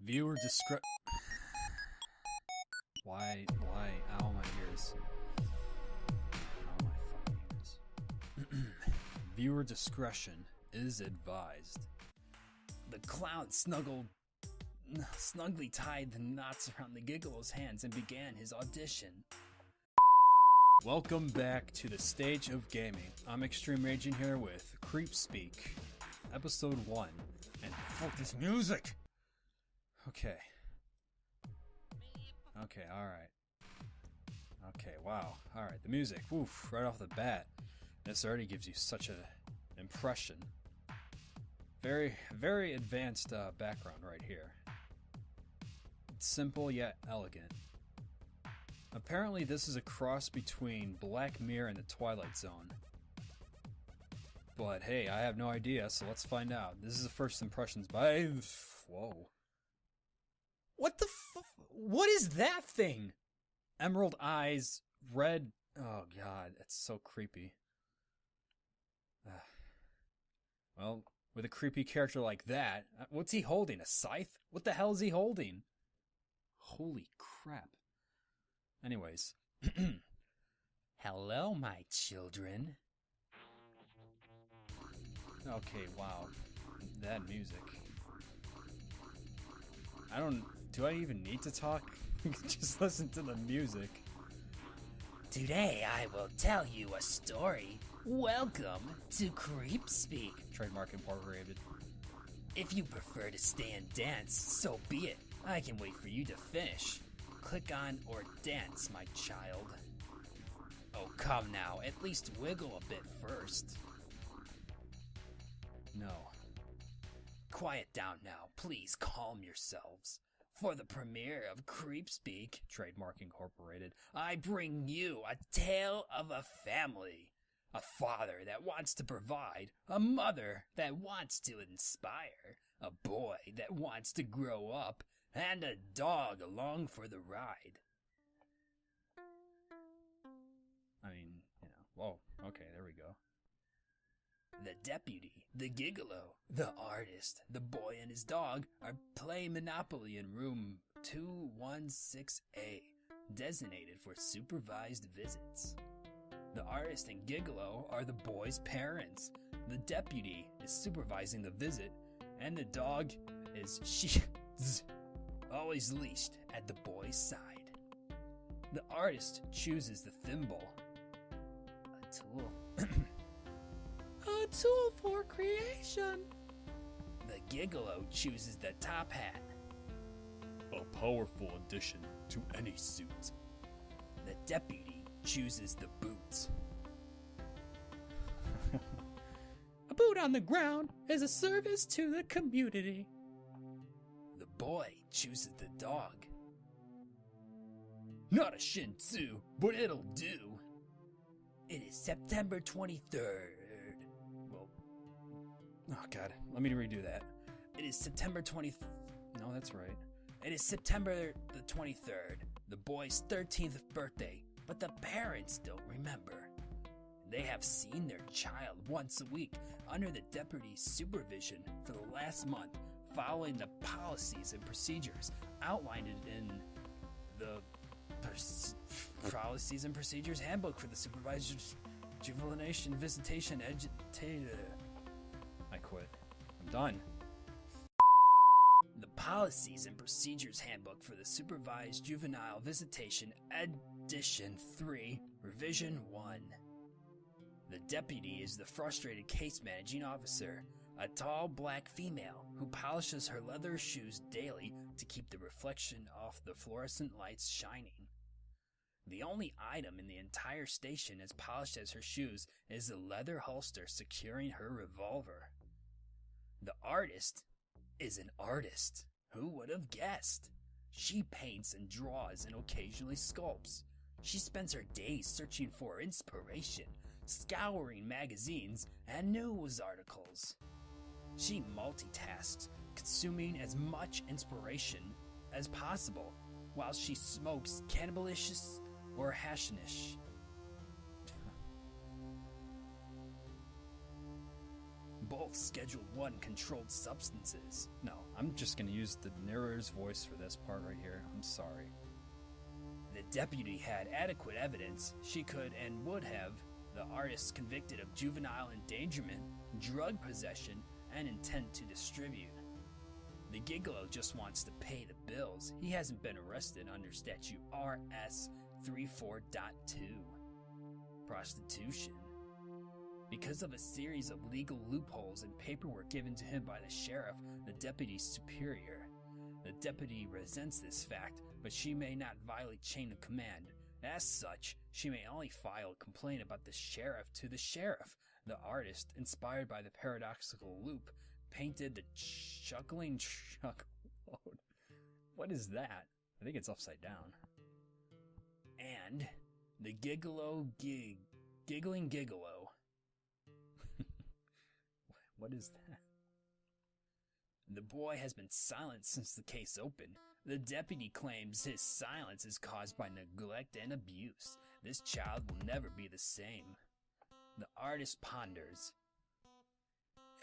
Viewer discretion. Why? Ow, my ears. Ow, my fucking ears. Viewer discretion is advised. The clown snugly tied the knots around the Gigolo's hands and began his audition. Welcome back to the stage of gaming. I'm Extreme Raging here with Creep Speak, Episode 1. And fuck this music! Okay, alright. Okay, wow. Alright, the music. Woof, right off the bat. This already gives you such an impression. Very, very advanced background right here. It's simple yet elegant. Apparently this is a cross between Black Mirror and the Twilight Zone. But hey, I have no idea, so let's find out. This is the first impressions by... Whoa. What the what is that thing? Emerald eyes, red... Oh god, that's so creepy. Well, with a creepy character like that, what's he holding? A scythe? What the hell is he holding? Holy crap. Anyways. Hello, my children. Okay, wow. That music. Do I even need to talk? Just listen to the music. Today I will tell you a story. Welcome to Creep Speak. Trademark incorporated. If you prefer to stay and dance, so be it. I can wait for you to finish. Click on or dance, my child. Oh, come now. At least wiggle a bit first. No. Quiet down now. Please calm yourselves. For the premiere of Creep Speak, Trademark incorporated. I bring you a tale of a family. A father that wants to provide, a mother that wants to inspire, a boy that wants to grow up, and a dog along for the ride. I mean, whoa, okay, there we go. The deputy, the gigolo, the artist, the boy and his dog are playing Monopoly in room 216A, designated for supervised visits. The artist and gigolo are the boy's parents. The deputy is supervising the visit, and the dog is always leashed at the boy's side. The artist chooses the thimble, a tool. A tool for creation. The gigolo chooses the top hat, a powerful addition to any suit. The deputy chooses the boots. A boot on the ground is a service to the community. The boy chooses the dog. Not a Shih Tzu, but it'll do. It is September 23rd. Oh god, let me redo that. It is September 20th. No, that's right. It is September the 23rd, the boy's 13th birthday, but the parents don't remember. They have seen their child once a week under the deputy's supervision for the last month, following the policies and procedures outlined in the Policies and Procedures Handbook for the Supervisor's Juvenilation Visitation Agitator. I quit. I'm done. The Policies and Procedures Handbook for the Supervised Juvenile Visitation Edition 3, Revision 1. The deputy is the frustrated case managing officer, a tall black female who polishes her leather shoes daily to keep the reflection off the fluorescent lights shining. The only item in the entire station as polished as her shoes is the leather holster securing her revolver. The artist is an artist. Who would have guessed? She paints and draws and occasionally sculpts. She spends her days searching for inspiration, scouring magazines and news articles. She multitasks, consuming as much inspiration as possible while she smokes cannabalicious or hashish. both Schedule 1 controlled substances. No, I'm just gonna use the narrator's voice for this part right here. I'm sorry. The deputy had adequate evidence she could and would have the artist convicted of juvenile endangerment, drug possession, and intent to distribute. The gigolo just wants to pay the bills. He hasn't been arrested under statute RS 34.2. Prostitution. Because of a series of legal loopholes and paperwork given to him by the sheriff, the deputy's superior. The deputy resents this fact, but she may not violate chain of command. As such, she may only file a complaint about the sheriff to the sheriff. The artist, inspired by the paradoxical loop, painted the chuckling chuck. What is that? I think it's upside down. And the giggling gigolo. What is that? The boy has been silent since the case opened. The deputy claims his silence is caused by neglect and abuse. This child will never be the same. The artist ponders.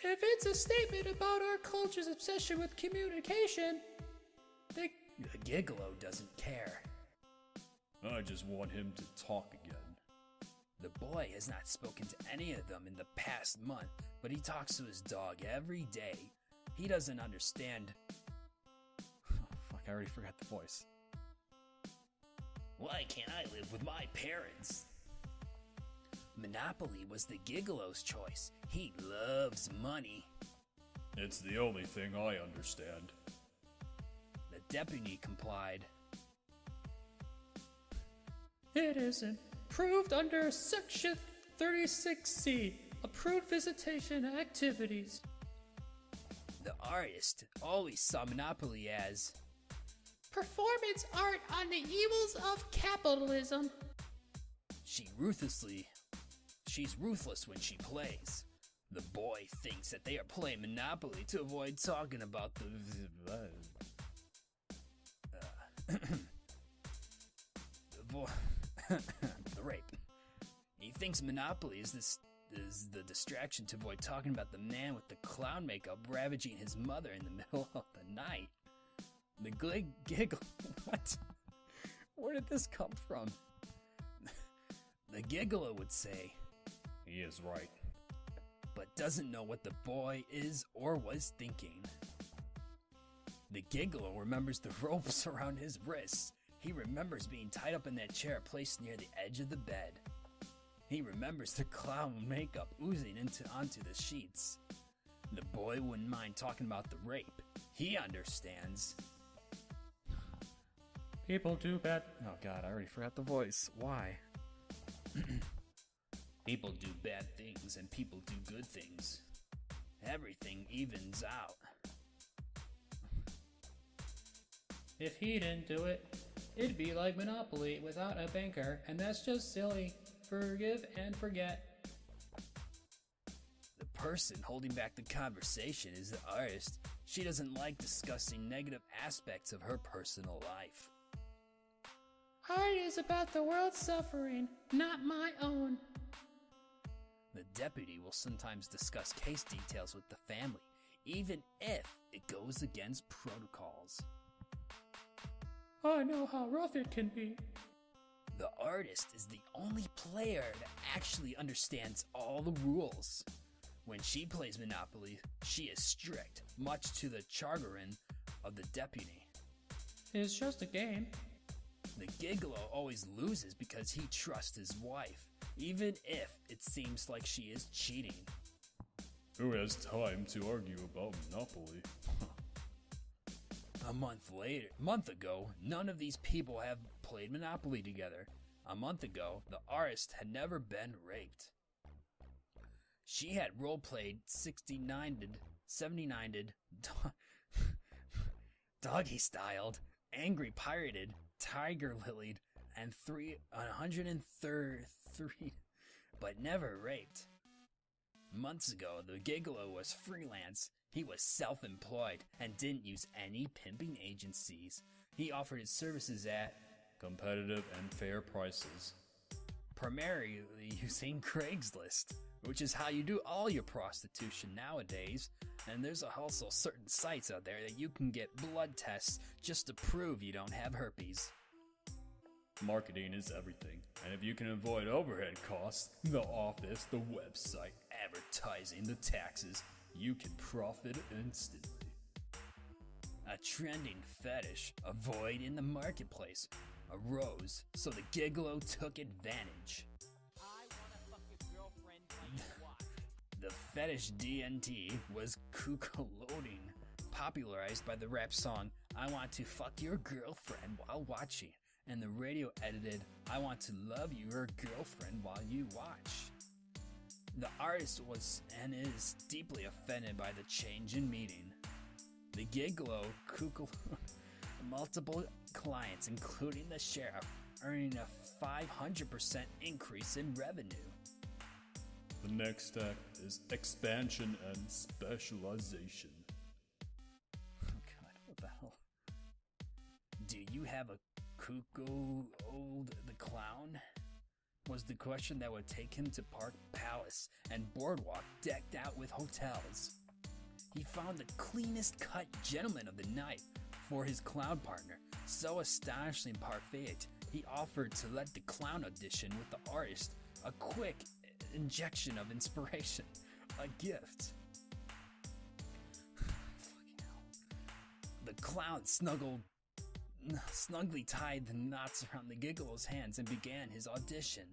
If it's a statement about our culture's obsession with communication, the gigolo doesn't care. I just want him to talk again. The boy has not spoken to any of them in the past month, but he talks to his dog every day. He doesn't understand. Oh, fuck, I already forgot the voice. Why can't I live with my parents? Monopoly was the gigolo's choice. He loves money. It's the only thing I understand. The deputy complied. It isn't proved under Section 36C, approved visitation activities. The artist always saw Monopoly as performance art on the evils of capitalism. She's ruthless when she plays. The boy thinks that they are playing Monopoly to avoid talking about the rape. He thinks Monopoly is the distraction to avoid talking about the man with the clown makeup ravaging his mother in the middle of the night. The giggle. What? Where did this come from? The gigolo would say, he is right, but doesn't know what the boy is or was thinking. The gigolo remembers the ropes around his wrists. He remembers being tied up in that chair placed near the edge of the bed. He remembers the clown makeup oozing onto the sheets. The boy wouldn't mind talking about the rape. He understands. People do bad. Oh god, I already forgot the voice. Why? People do bad things and people do good things. Everything evens out. If he didn't do it, it'd be like Monopoly without a banker, and that's just silly. Forgive and forget. The person holding back the conversation is the artist. She doesn't like discussing negative aspects of her personal life. Art is about the world's suffering, not my own. The deputy will sometimes discuss case details with the family, even if it goes against protocols. I know how rough it can be. The artist is the only player that actually understands all the rules. When she plays Monopoly, she is strict, much to the chagrin of the deputy. It's just a game. The gigolo always loses because he trusts his wife, even if it seems like she is cheating. Who has time to argue about Monopoly? A month ago, none of these people have played Monopoly together. A month ago, the artist had never been raped. She had role-played 69'd, 79'd, doggy-styled, angry pirated, tiger-lilied, and 133, but never raped. Months ago, the gigolo was freelance. He was self-employed and didn't use any pimping agencies. He offered his services at competitive and fair prices. primarily using Craigslist, which is how you do all your prostitution nowadays. And there's also certain sites out there that you can get blood tests just to prove you don't have herpes. Marketing is everything, and if you can avoid overhead costs, the office, the website, Advertising, the taxes, you can profit instantly. A trending fetish, a void in the marketplace, arose, so the gigolo took advantage. The fetish DNT was cuckoloding, popularized by the rap song I Want to Fuck Your Girlfriend While Watching, and the radio edited I Want to Love Your Girlfriend While You Watch. The artist was and is deeply offended by the change in meaning. The gigolo cuckoloded multiple clients, including the sheriff, earning a 500% increase in revenue. the next step is expansion and specialization. Oh God, what the hell? Do you have a cuckoo old the clown? Was the question that would take him to Park Palace and Boardwalk decked out with hotels. He found the cleanest cut gentleman of the night for his clown partner, so astonishingly parfait, he offered to let the clown audition with the artist a quick injection of inspiration, a gift. Fucking hell. The clown snugly tied the knots around the gigolo's hands and began his audition.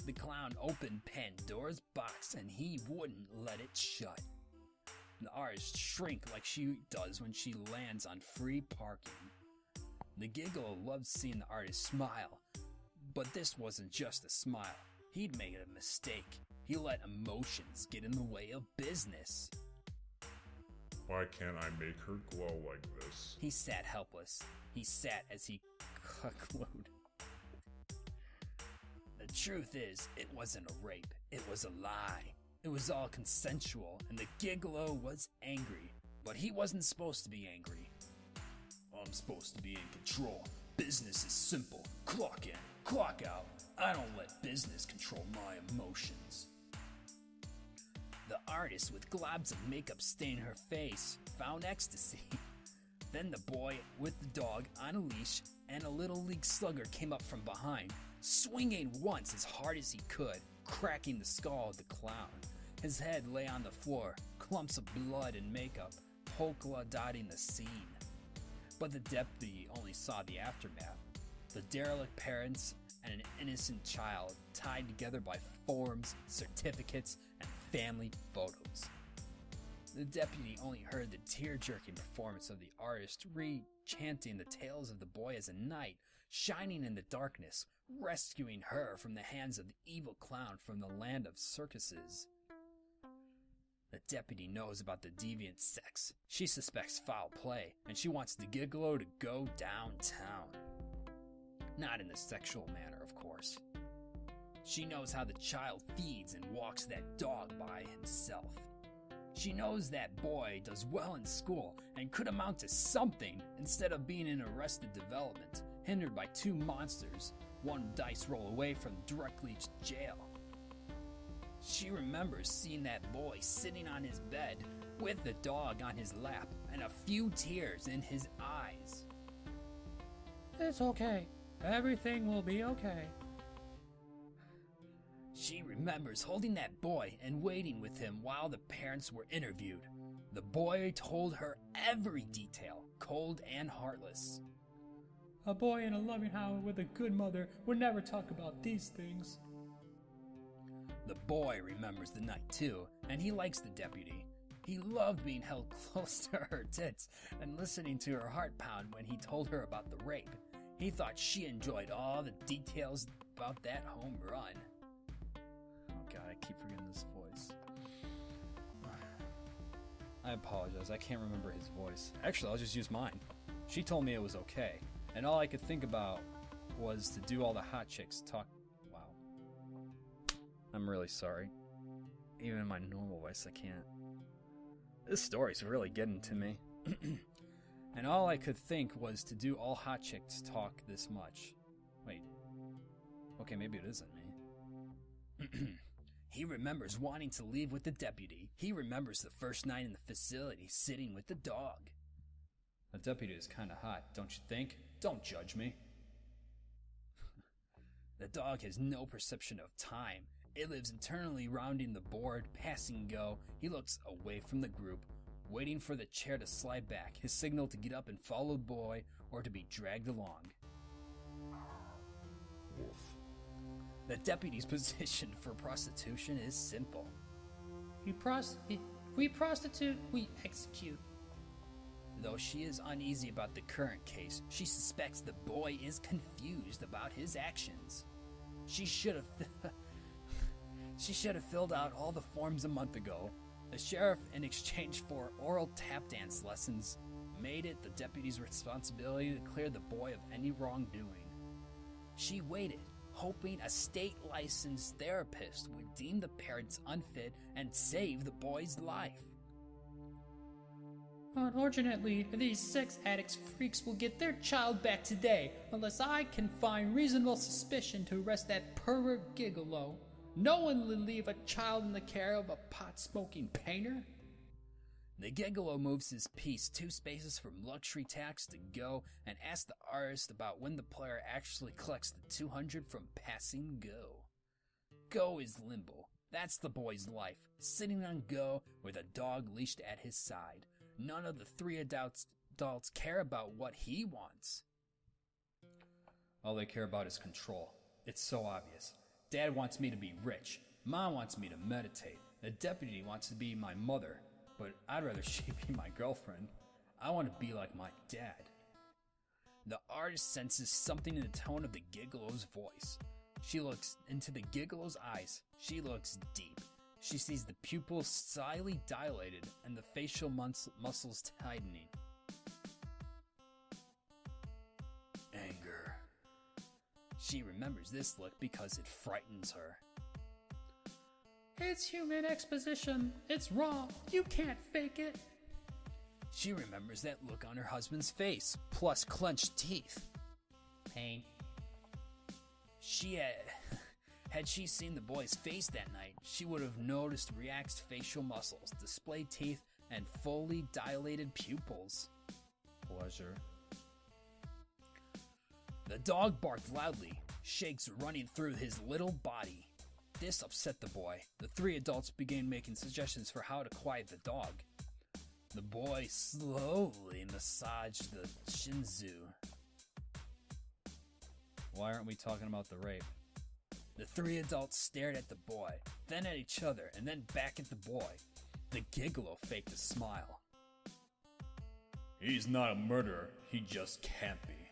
The clown opened Pandora's box and he wouldn't let it shut. The artist shrieked like she does when she lands on free parking. The gigolo loved seeing the artist smile, but this wasn't just a smile. He'd made a mistake. He let emotions get in the way of business. Why can't I make her glow like this? He sat helpless. He sat as he cucklowed. The truth is, it wasn't a rape. It was a lie. It was all consensual, and the gigolo was angry. But he wasn't supposed to be angry. I'm supposed to be in control. Business is simple. Clock in, clock out. I don't let business control my emotions. The artist, with globs of makeup staining her face, found ecstasy. Then the boy with the dog on a leash and a little league slugger came up from behind, swinging once as hard as he could, cracking the skull of the clown. His head lay on the floor, clumps of blood and makeup, polka dotting the scene. But the deputy only saw the aftermath. The derelict parents and an innocent child tied together by forms, certificates, and family photos. The deputy only heard the tear-jerking performance of the artist rechanting the tales of the boy as a knight, shining in the darkness, rescuing her from the hands of the evil clown from the land of circuses. The deputy knows about the deviant sex. She suspects foul play, and she wants the gigolo to go downtown. Not in a sexual manner, of course. She knows how the child feeds and walks that dog by himself. She knows that boy does well in school and could amount to something instead of being in arrested development, hindered by two monsters, one dice roll away from directly to jail. She remembers seeing that boy sitting on his bed with the dog on his lap and a few tears in his eyes. It's okay. Everything will be okay. She remembers holding that boy and waiting with him while the parents were interviewed. The boy told her every detail, cold and heartless. A boy in a loving house with a good mother would never talk about these things. The boy remembers the night too, and he likes the deputy. He loved being held close to her tits and listening to her heart pound when he told her about the rape. He thought she enjoyed all the details about that home run. Oh God, I keep forgetting this voice. I apologize, I can't remember his voice. Actually, I'll just use mine. She told me it was okay, and all I could think about was to do all the hot chicks talk. Wow. I'm really sorry. Even in my normal voice, I can't. This story's really getting to me. And all I could think was to do all hot chicks talk this much. Wait. Okay, maybe it isn't me. He remembers wanting to leave with the deputy. He remembers the first night in the facility sitting with the dog. The deputy is kind of hot, don't you think? Don't judge me. The dog has no perception of time. It lives internally rounding the board, passing go. He looks away from the group, waiting for the chair to slide back, his signal to get up and follow the boy or to be dragged along. Woof. The deputy's position for prostitution is simple. We prostitute, we execute. Though she is uneasy about the current case, she suspects the boy is confused about his actions. She should have filled out all the forms a month ago. The sheriff, in exchange for oral tap dance lessons, made it the deputy's responsibility to clear the boy of any wrongdoing. She waited, hoping a state-licensed therapist would deem the parents unfit and save the boy's life. Unfortunately, these sex addicts freaks will get their child back today unless I can find reasonable suspicion to arrest that pervert gigolo. No one will leave a child in the care of a pot-smoking painter. The gigolo moves his piece 2 spaces from luxury tax to go and asks the artist about when the player actually collects the 200 from passing go. Go is limbo. That's the boy's life, sitting on go with a dog leashed at his side. None of the 3 adults care about what he wants. All they care about is control. It's so obvious. Dad wants me to be rich. Mom wants me to meditate. The deputy wants to be my mother, but I'd rather she be my girlfriend. I want to be like my dad. The artist senses something in the tone of the gigolo's voice. She looks into the gigolo's eyes. She looks deep. She sees the pupils slyly dilated and the facial muscles tightening. Anger. She remembers this look because it frightens her. It's human exposition. It's raw. You can't fake it. She remembers that look on her husband's face, plus clenched teeth. Pain. Had she seen the boy's face that night, she would have noticed relaxed facial muscles, displayed teeth, and fully dilated pupils. Pleasure. The dog barked loudly, shakes running through his little body. This upset the boy. The 3 adults began making suggestions for how to quiet the dog. The boy slowly massaged the shinzu. Why aren't we talking about the rape? The 3 adults stared at the boy, then at each other, and then back at the boy. The gigolo faked a smile. He's not a murderer. He just can't be.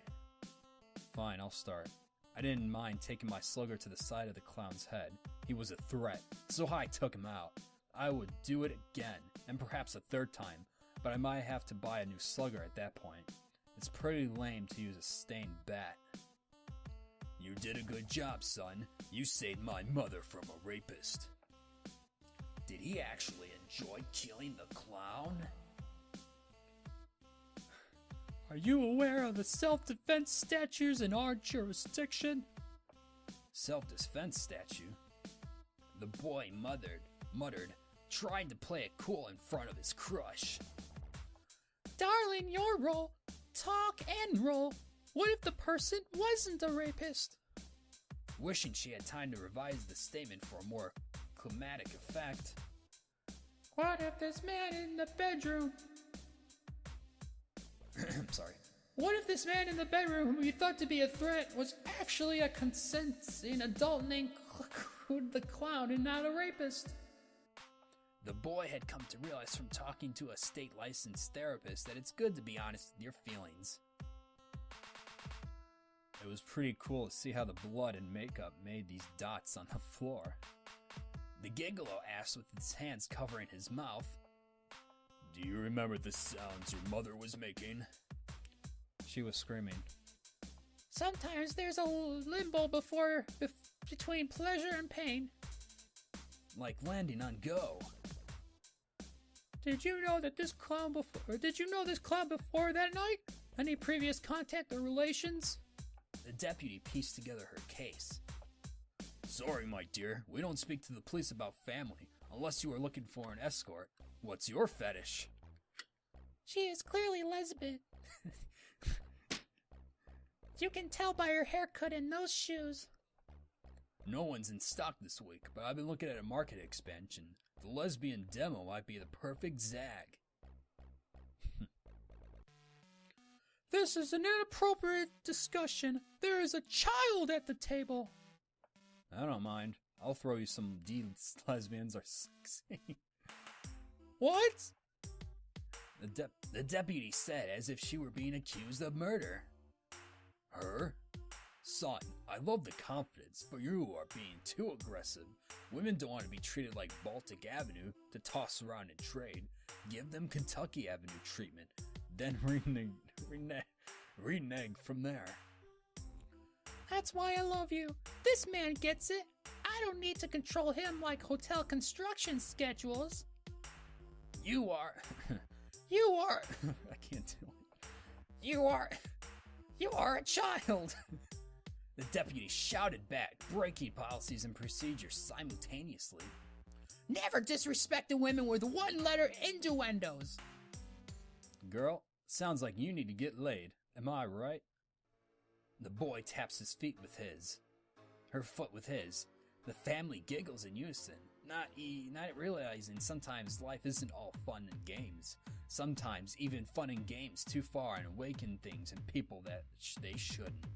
Fine, I'll start. I didn't mind taking my slugger to the side of the clown's head. He was a threat, so I took him out. I would do it again, and perhaps a 3rd time, but I might have to buy a new slugger at that point. It's pretty lame to use a stained bat. You did a good job, son. You saved my mother from a rapist. Did he actually enjoy killing the clown? Are you aware of the self-defense statutes in our jurisdiction? Self-defense statute? The boy muttered, trying to play it cool in front of his crush. Darling, your role. Talk and roll. What if the person wasn't a rapist? Wishing she had time to revise the statement for a more climatic effect. What if this man in the bedroom... Sorry. What if this man in the bedroom whom you thought to be a threat was actually a consenting adult named the clown and not a rapist? The boy had come to realize from talking to a state-licensed therapist that it's good to be honest with your feelings. It was pretty cool to see how the blood and makeup made these dots on the floor. The gigolo asked with his hands covering his mouth, Do you remember the sounds your mother was making? She was screaming. Sometimes there's a limbo between pleasure and pain. Like landing on go. Did you know this clown before that night? Any previous contact or relations? The deputy pieced together her case. Sorry, my dear. We don't speak to the police about family, unless you are looking for an escort. What's your fetish? She is clearly lesbian. You can tell by her haircut and those shoes. No one's in stock this week, but I've been looking at a market expansion. The lesbian demo might be the perfect zag. This is an inappropriate discussion. There is a child at the table. I don't mind. I'll throw you some deeds. Lesbians are sexy. What? The deputy said as if she were being accused of murder. Her? Son, I love the confidence, but you are being too aggressive. Women don't want to be treated like Baltic Avenue to toss around and trade. Give them Kentucky Avenue treatment, then renege from there. That's why I love you. This man gets it. I don't need to control him like hotel construction schedules. You are... I can't do it. You are a child. The deputy shouted back, breaking policies and procedures simultaneously. Never disrespect the women with one-letter innuendos. Girl, sounds like you need to get laid. Am I right? The boy taps his feet with his. Her foot with his. The family giggles in unison, not realizing sometimes life isn't all fun and games. Sometimes even fun and games too far and awaken things in people that they shouldn't.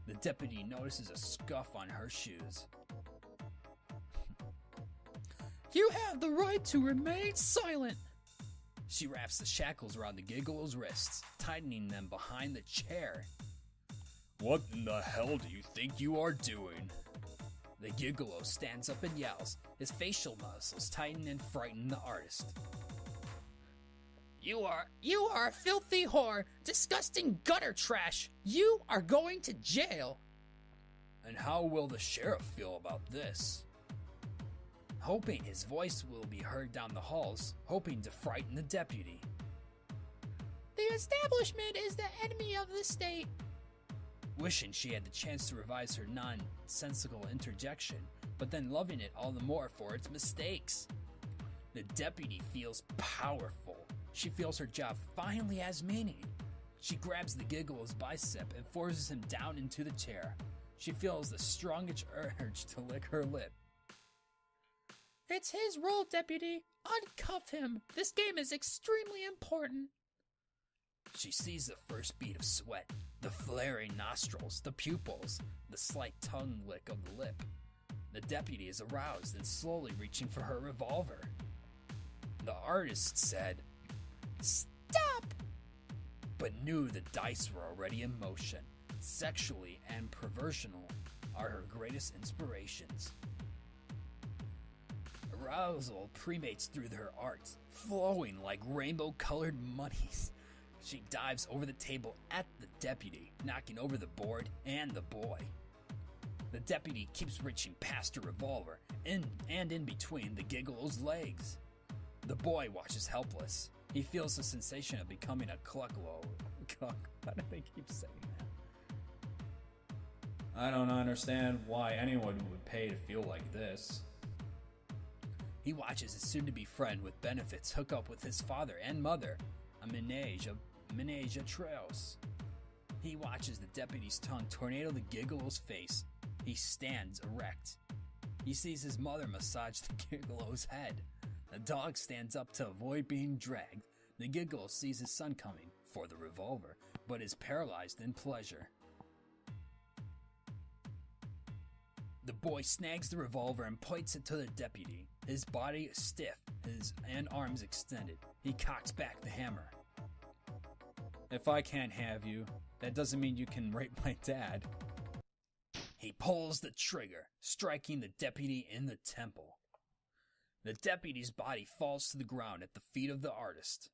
The deputy notices a scuff on her shoes. You have the right to remain silent. She wraps the shackles around the gigolo's wrists, tightening them behind the chair. What in the hell do you think you are doing? The gigolo stands up and yells, his facial muscles tighten and frighten the artist. You are a filthy whore, disgusting gutter trash. You are going to jail. And how will the sheriff feel about this? Hoping his voice will be heard down the halls, hoping to frighten the deputy. The establishment is the enemy of the state. Wishing she had the chance to revise her nonsensical interjection, but then loving it all the more for its mistakes. The deputy feels powerful. She feels her job finally has meaning. She grabs the gigolo's bicep and forces him down into the chair. She feels the strongest urge to lick her lip. It's his role, deputy. Uncuff him. This game is extremely important. She sees the first bead of sweat, the flaring nostrils, the pupils, the slight tongue lick of the lip. The deputy is aroused and slowly reaching for her revolver. The artist said, "Stop!" but knew the dice were already in motion. Sexually and perversional are her greatest inspirations. Arousal premates through her art, flowing like rainbow-colored monies. She dives over the table at the deputy, knocking over the board and the boy. The deputy keeps reaching past her revolver, in between the gigolo's legs. The boy watches helpless. He feels the sensation of becoming a clucklo. Why do they keep saying that? I don't understand why anyone would pay to feel like this. He watches his soon-to-be friend with benefits hook up with his father and mother, a menage a trois. He watches the deputy's tongue tornado the gigolo's face. He stands erect. He sees his mother massage the gigolo's head. The dog stands up to avoid being dragged. The gigolo sees his son coming for the revolver, but is paralyzed in pleasure. The boy snags the revolver and points it to the deputy. His body is stiff, and arms extended. He cocks back the hammer. If I can't have you, that doesn't mean you can rape my dad. He pulls the trigger, striking the deputy in the temple. The deputy's body falls to the ground at the feet of the artist.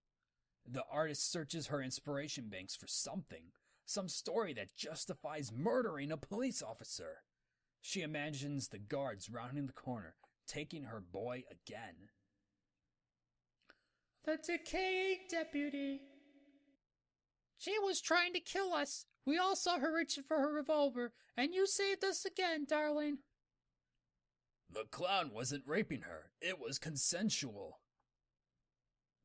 The artist searches her inspiration banks for something, some story that justifies murdering a police officer. She imagines the guards rounding the corner, taking her boy again. The decaying deputy. She was trying to kill us. We all saw her reaching for her revolver, and you saved us again, darling. The clown wasn't raping her. It was consensual.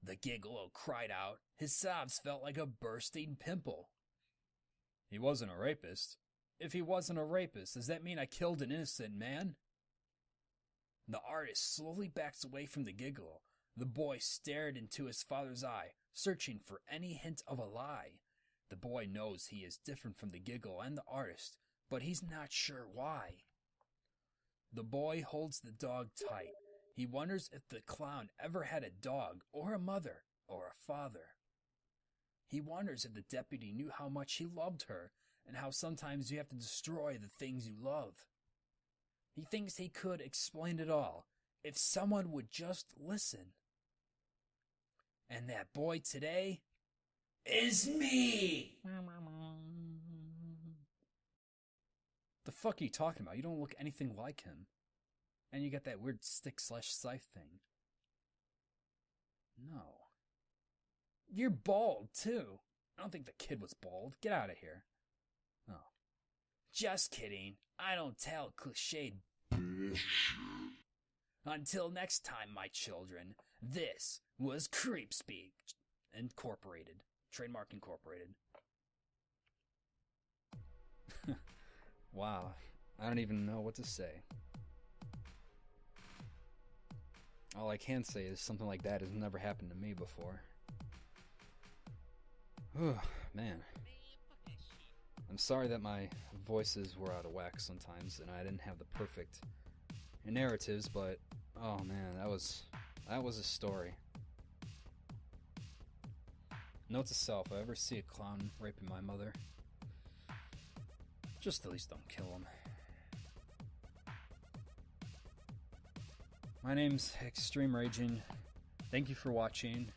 The gigolo cried out. His sobs felt like a bursting pimple. He wasn't a rapist. If he wasn't a rapist, does that mean I killed an innocent man? The artist slowly backs away from the gigolo. The boy stared into his father's eye, searching for any hint of a lie. The boy knows he is different from the gigolo and the artist, but he's not sure why. The boy holds the dog tight. He wonders if the clown ever had a dog, or a mother, or a father. He wonders if the deputy knew how much he loved her, and how sometimes you have to destroy the things you love. He thinks he could explain it all, if someone would just listen. And that boy today is me! The fuck are you talking about? You don't look anything like him. And you got that weird stick/scythe thing. No. You're bald, too. I don't think the kid was bald. Get out of here. Oh. Just kidding. I don't tell cliched bullshit. Until next time, my children, this was Creepspeak Incorporated. Trademark Incorporated. Wow. I don't even know what to say. All I can say is something like that has never happened to me before. Oh, man. I'm sorry that my voices were out of whack sometimes and I didn't have the perfect narratives, but oh man, that was a story. Note to self, if I ever see a clown raping my mother, just at least don't kill him. My name's Extreme Raging. Thank you for watching,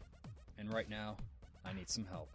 and right now, I need some help.